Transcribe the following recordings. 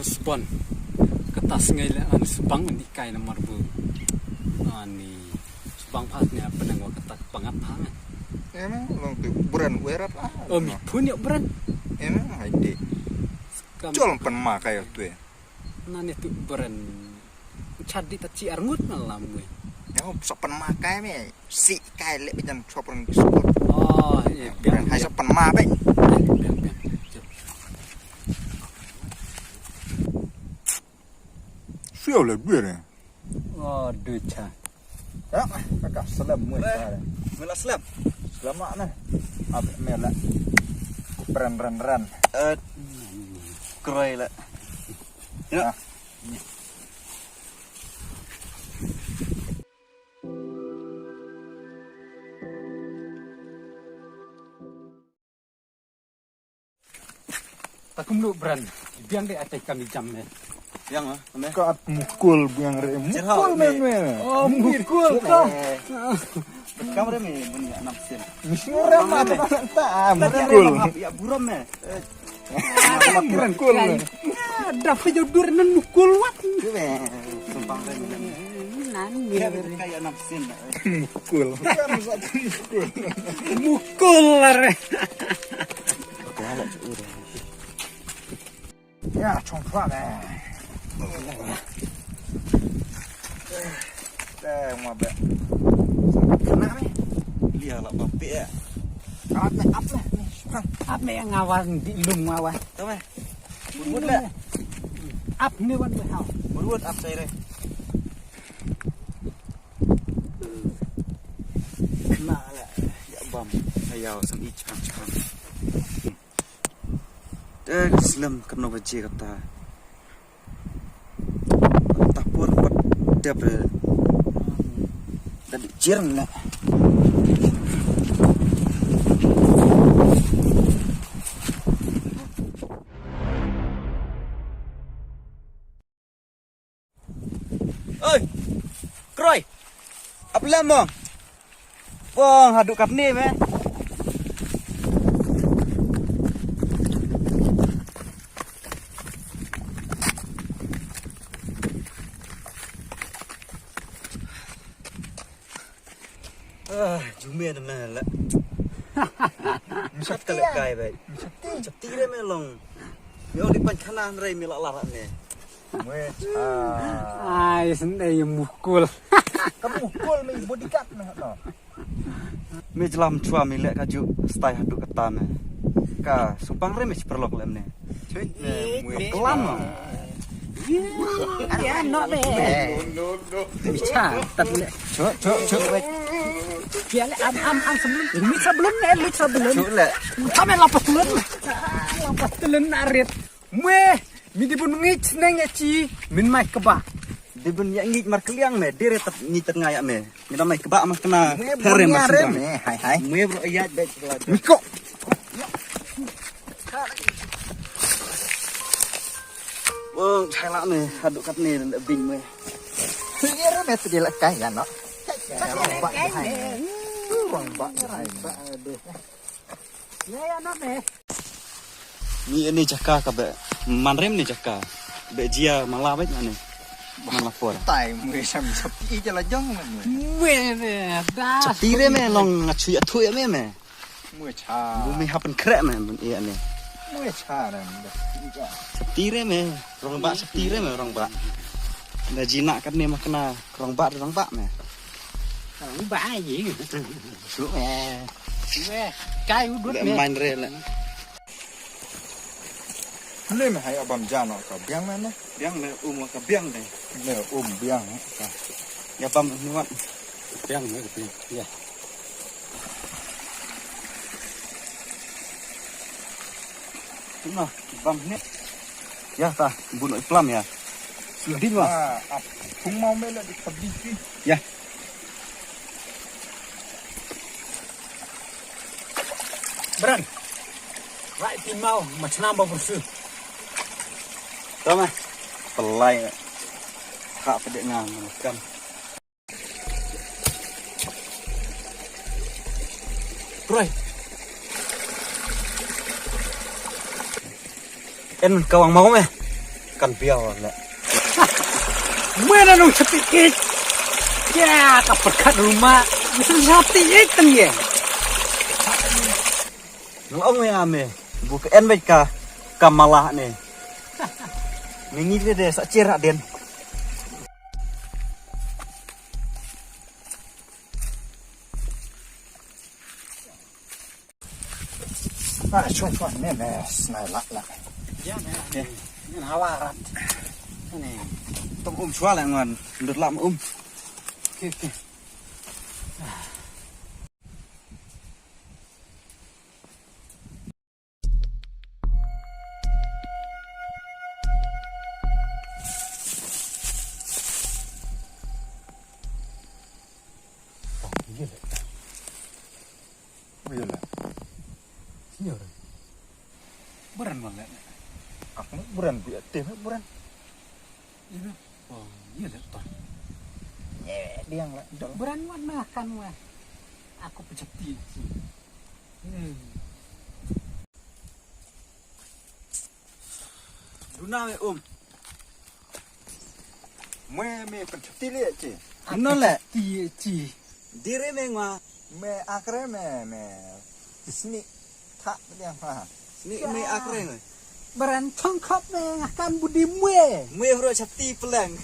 Spon ketas ngaila subang di kai na marbu ani subang pasnya penang wa ketak pangat pangan emang long tu buran werat mi pun ya beran emang ide col pen makai tu nani tu beran cadi ta ci arngut malam we yang sopan makai me si kai lek jangan sopan sport oh iya biar hai sopan ma be siapa le biar oh duca ya kakak selam mu Mela slap. selamat nah ab mela ran Kerai lah. Ya. takum lu beran biang de atai kami jam me Yang ah, ame. kat mukul yang re mukul me oh mukul kau Kamera me bunyi 6 sen. misura mata tak mukul Ya buram me. mukul dapat jodoh nan mukul wat Tu me. Sumpang re me. nani Ya kayak 6 sen. mukul kan satu mukul mukul re ya chong fa me mau be kena me Lihat lah papi ya. up me sekarang apa yang ngawan di lum ngawan Tu me. Buat lah. up ni wan hau Buat apa saya re? Kena lah. Ya bam. Ayau sam icham. Islam kena baca kata tapur pada ber tadi cireng lah. Oi, Kroy, apa lama? Bang, haduk kat ni meh. Jume na lah. Misap kalak kai baik. Misap tira me long. Yo di pan kanan rai mi lalat ne. weh ai sendai mukul kamu mukul me bodyguard me no Me jelam chua mi lek kaju stay haduk kata me. Ka sumpang rai me perlok lem ne. Kelam. ya no be bicara tapi cok dia le am sebelum Cuk lek. kami lapas tulen arit meh mi di pun ngich neng ya ci min mai keba Di ben ya ngit mar keliang me dire tet ngit ngayak me. Mi ramai kebak mah kena herem mas. me hai Me bro ayat baik sekolah. miko Bang, chalak me haduk kat ni lebih me. Sira me tu dia kai kan no Ruang bak hai ya no be Ni ini jaka ka be. Manrem ni jaka. Be jia mala baik ni. Mala por. tai mui sam sepi je la jong me meh dah Chatire me long ngacu ya tu ya me. mui cha Bumi hapen krek me bun iya ni. mui cha ran Chatire me. Rong bak chatire me rong bak. Dah jinak kat ni mah kena rong bak me. không bả gì Su me. meh cay đuốt Le meh main re le. le me hai abam jan no ka biang me ne Biang me ka biang deh. le biang ka Ya pam ni wat. yang ya Nah, pam ni. Ya ta, bunuh Islam ya. Sudah mah. Kung mau me le di tabi ki Ya. beran right timau macam nambah bersih Tahu mah. Pelai. Hak pedek ngam kan. Roy en kawang mau meh kan biau le Mana nung sepikit? Ya, kaperkat rumah. Bisa sati itu ya. long me ame bu ke en ka kamalah ne ningi de sa cira den Chung phận nè mẹ này lạ lạ. Ya, ini hawarat. Ini. tong chua lại ngon đứt lắm Oke. Bây giờ là Iya. Beran banget. aku buran biar teh buran. Ini. Oh, iya lah toh. Nhẹ điang lại. Beran makan wah. Aku pecah sih. Duna me Mẹ phần chụp tí lệ chị. nó lẹ Ci. dire me ngwa Mẹ akre mẹ sini tak điang ha. ni me akre ngai Beran congkop akan budi mue. me hro chapti peleng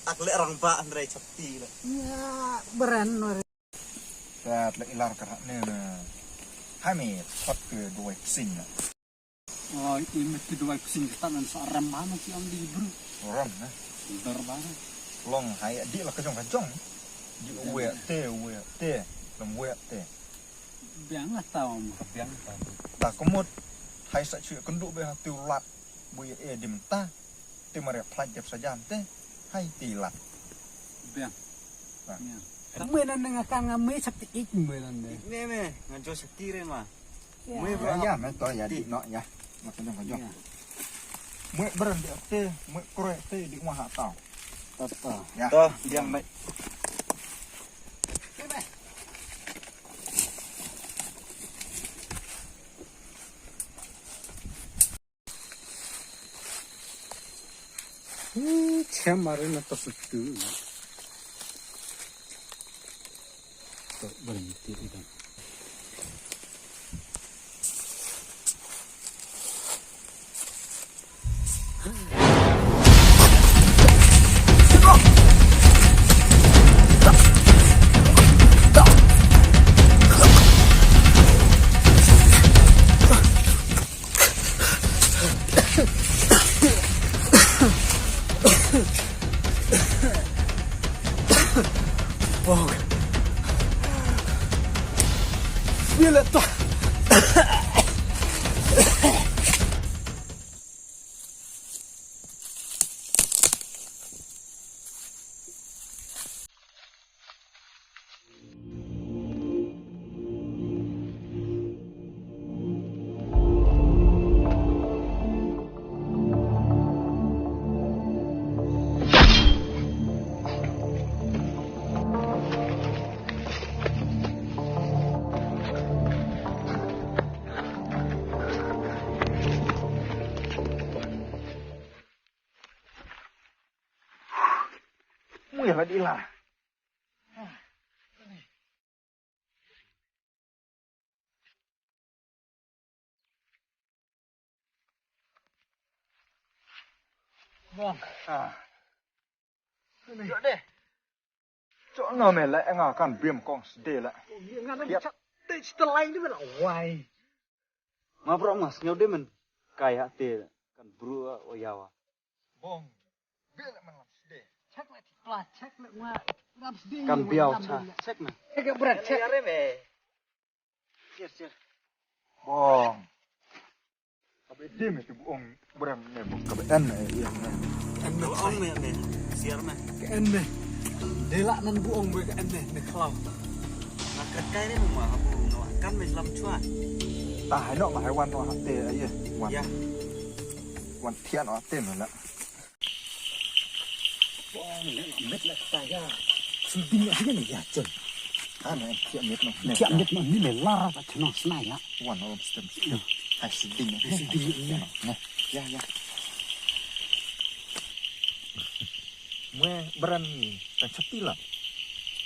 ak le rang ba andre chapti le Ya, beran nore. Ra lại lar cả nè nè. Hai mẹ thoát cửa đuổi sinh nè. Oh, ini mesti dua pusing tangan seorang mana sih om di bro? Ram nè. Bentar banget. Long hai đi là cái trong. Đi uwe tê làm uwe tê. Biang lah tahu om, biang tahu. Ta có một hai sợi chuyện con đụ bây giờ tiêu lạt bây giờ điểm ta tiêu mà đẹp plạch đẹp sajan tê hai tỷ lạt. Biang. Nah. Kamu yang nengah kang ame seperti itu melan deh. me me ngajo chapti re ma Mẹ vợ nhá mẹ tôi ya đi nọ nhá. Mà cái trong. Mẹ beren đẹp tê mẹ kore tê đi ngoài hạ tàu. Apa? Ya. to diam me Kemarin atau itu. Tuh berhenti itu. Bila tuh. Mẹ là đi là. Vâng. Dựa đây. Chỗ nào mẹ lại ngả cản viêm con để lại. Nggak ada setelah ini benar. Why? ma bro mas nyau de men kaya te kan bru oyawa Bông. Biết lại mà làm để. Cek lah, cek lah, ngap sedih. kan biau cha sek na Agak berat, cek. re me yes Bông. Tapi dia mesti buong beram ne bu kebean ne iya ne. Kalau om me siar me Keende. Delak nan buong gue keende ne kelau. nak kai re ma habu no kan me lam chua Ta hai nọ mà hai quan nó tê ấy à. Quan. ya Quan thiên nó tê rồi lạ. Buong ne met lah saya. Sedih aja nih ya, Jon. Ha này thiện miết nó. Tiap net mah ni lara tak cenong senai ya. Quan nó stem. Hai seding. Ya. Mue berani dan cepi lah.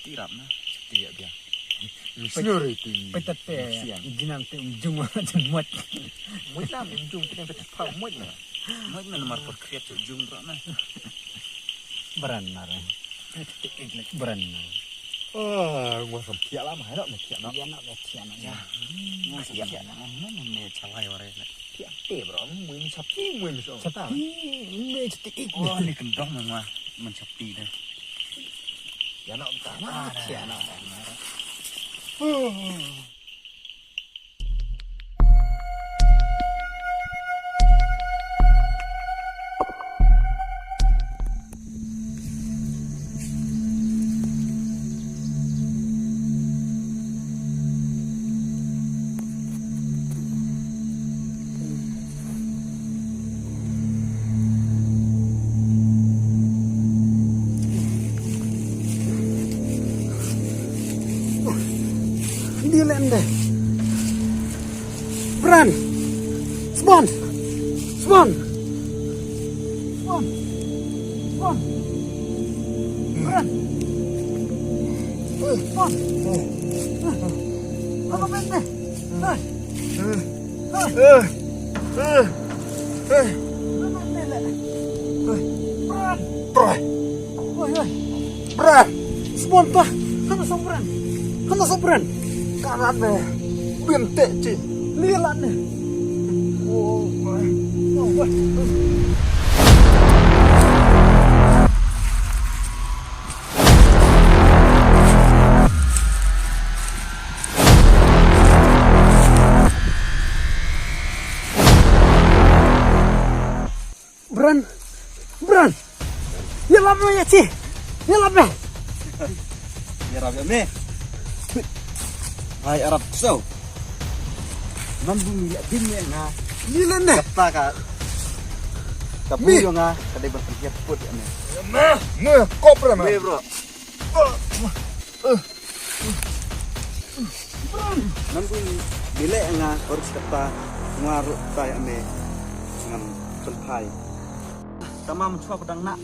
Tirap na. Cepi ya dia. Misnur itu. Petet ijinan te ujung jemut. Mue lah ujung kita petet pau mue lah. Mue na nomor perkreat ujung bro na. Berenang. Berenang. Gua sampai lama nak nak. Dia nak latihan aja. Masih ya. Mana ni calai orang ni. Tiap bro, mue ni cepi mue ni so. Cepi, ini cepi. Oh, ni kendong memang mencepi dah. Ya nak utama. Ya nak. Dia lende. Bran. Spawn. Bran. Spawn. Apa bende? Bran. Spawn pa. Hana sobran. Karat deh. Bentek cik. Lihat nih. Oh, Bran. Ya lama ya cik. Ya lama. Ya Rabbi me. Hai Arab so. Mampu milik bini nga. Lihat nih. Kata ka. Kabu yo nga kadai berpikir put ya me. mue kopra mah. Me bro. Mampu milik nga harus kata ngaruk ta ya me. Ngam selpai. Tamam chua pedang nak.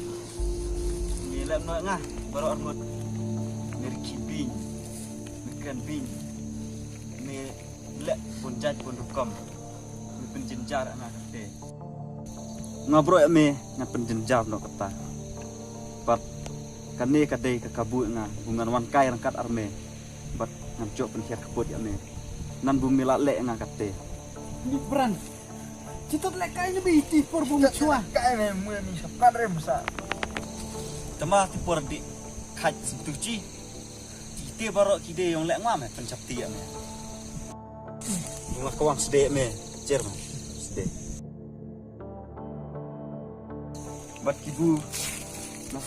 Milik no nga baru armut. Mirki bin. Mikan bin. Me lek pun jaj pun rukom me penjenjar anak kete ngabro ya me na penjenjar no kata pat kane kadai ke kabu nga bungan wan kai rangkat arme bat ngamcok penhiat keput ya me nan bumi lek nga kate Di Bran. Kita lekainya biti por bumi chua. Kai me mue ni sapan rem sa. tama tipor di kaj sentuci ti baru kide yang lek ngam pencapti ya me Bunga kawang sedek me, Jerman sedek. Bat kibu, nah,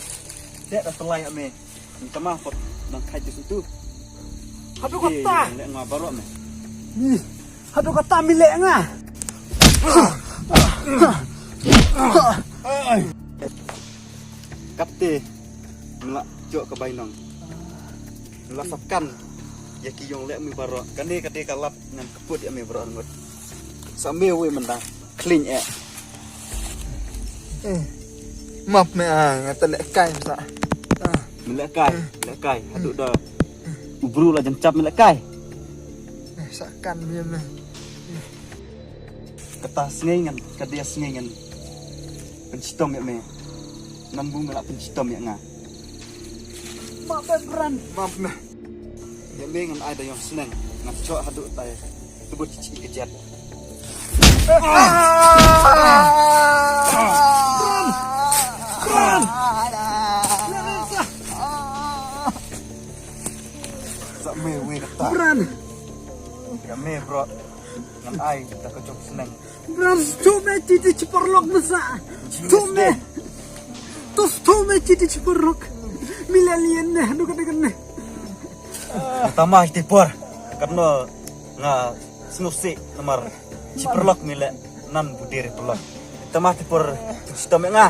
dek dah telai me. Minta maaf pot, nang kai di situ. Aduh kata. Lek ngah baru me. Nih. Aduh kata milik ngah. Kapte, melak jok ke bainong. Melasakan. Ya kiyong lek mi baro kane kade kalap ngan keput ya mi baro ngot sambil we menda clean ya Maaf me ngata lek kai sa. melek kai aduk dah ubru lah jencap melek kai Sakan dia me. kata sengengan kade sengengan pencitom ya me nambung melak pencitom ya nga Maaf Bran. Maaf me. ya me ngan ada yang seneng ngan cok haduk tai tebut cici kejet sak me we kata Bran. ya me bro ngan ai kita kecok seneng Bran stume titi ciperlok mesa. Stume. Tus stume titi ciperlok. Milalian nih anu kene. Pertama istipor karena nga snusi nomor ciperlok milek nan budir pelok. Pertama istipor sistem nga.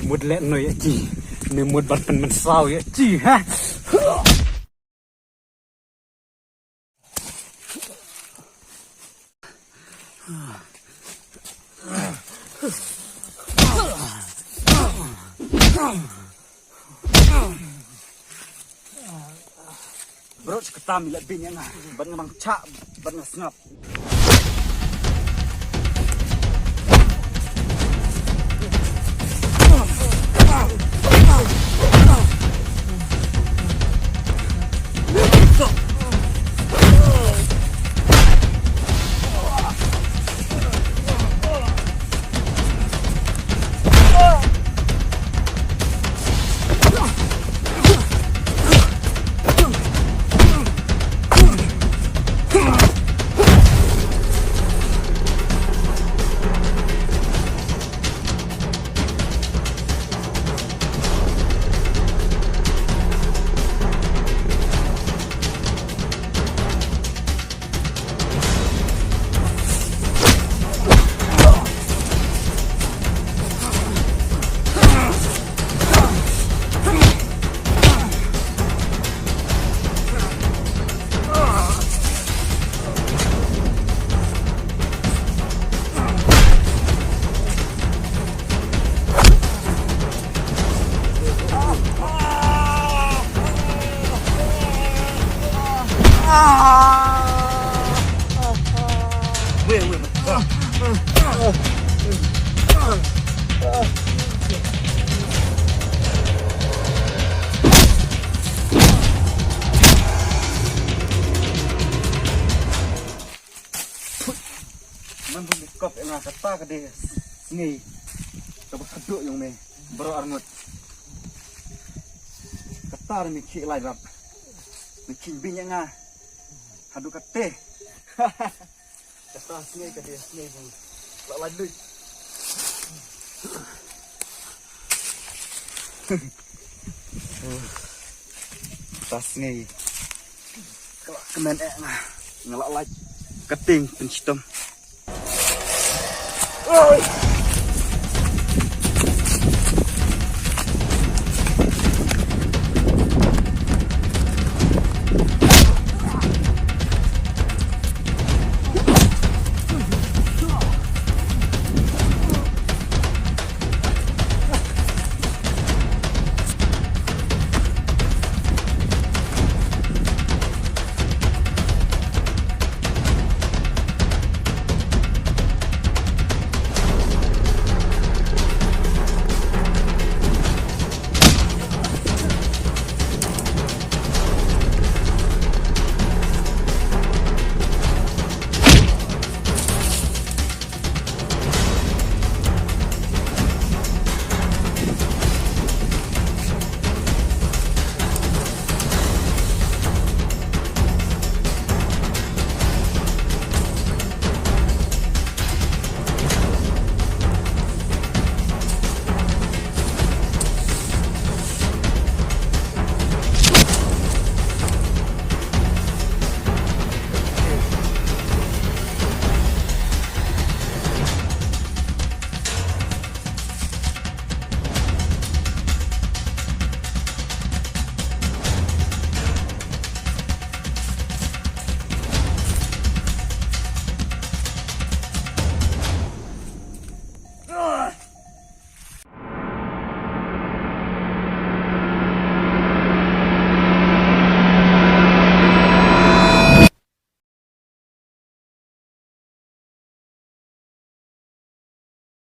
Một lẹ nơi chỉ nếu một bật mình sao vậy chỉ ha. Bro, kita milik binya nga. Ban nga mang cha, ban nga snap. Man pun kop nga kata kade sini. Coba seduk yung me. Bro armut. Kata ni ki lai rap. Ni kin binya nga. Hadu kate. Kata sini kade sini pun. Lak lai lui. Kata sini. Kalau kemen nga. Ngelak lai keting pencitum. Oh!